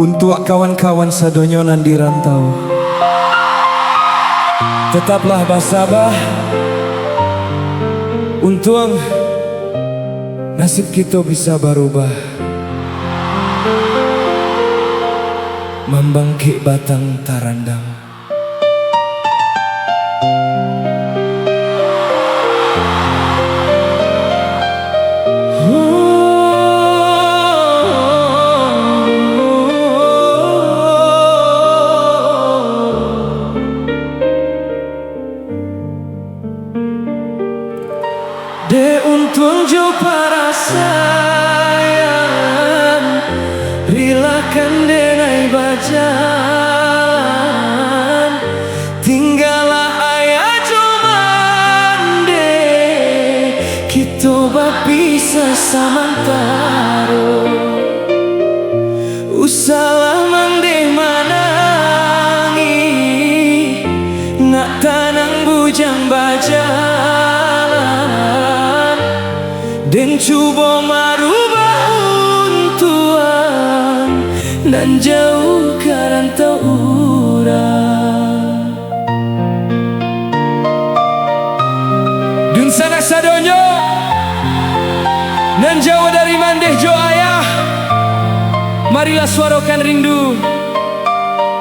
Untuk kawan-kawan sadonyo nan di rantau, tetaplah basabah. Untung nasib kita bisa berubah, membangkit batang tarandang. De untung jo para sayang, rilakan denai bajalan, tinggallah ayah cuman de, kita bapisa samantaro. Usalah mangde manangi, nak tanang bujang bajalan, dan cuba merubah untuan dan jauh karantau urang. Dun sana sadonyo nan jauh dari mandeh jo ayah, marilah suarakan rindu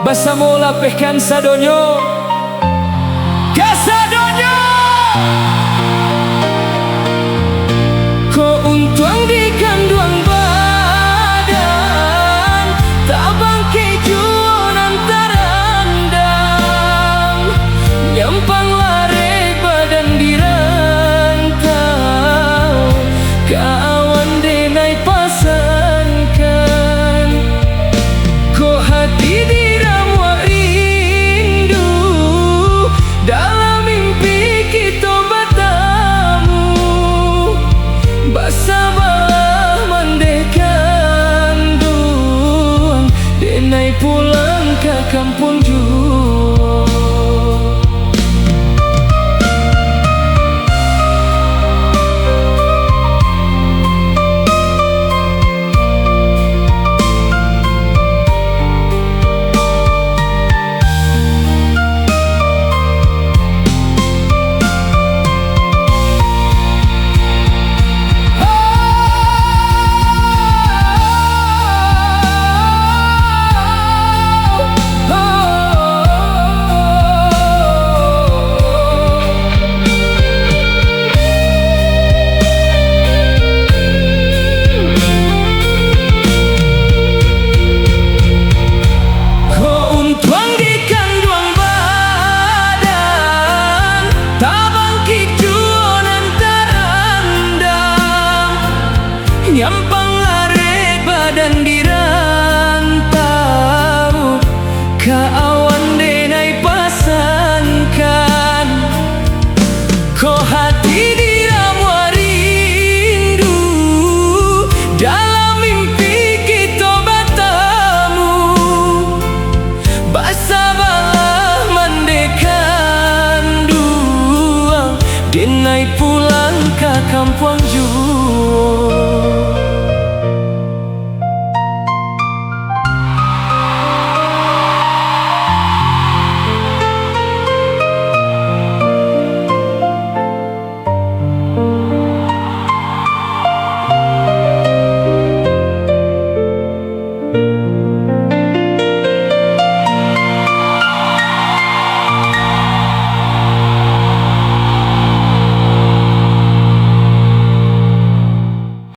basamo lapehkan sadonyo ke sadonyo. Ko untuang di kanduang badan, tak bangkit juon antarandang, nyampang lare badan dirantau, kawan denai pasankan. Ko hati diramu rindu, dalam mimpi kita bertemu, basabalah mandekan duang, denai pulang ke kampung juang. Nyampang lare badan dirantau, kawan denai pasankan. Ko hati diramu rindu, dalam mimpi kita bertemu, basabalah mandekan duang, denai pulang ke kampung juang.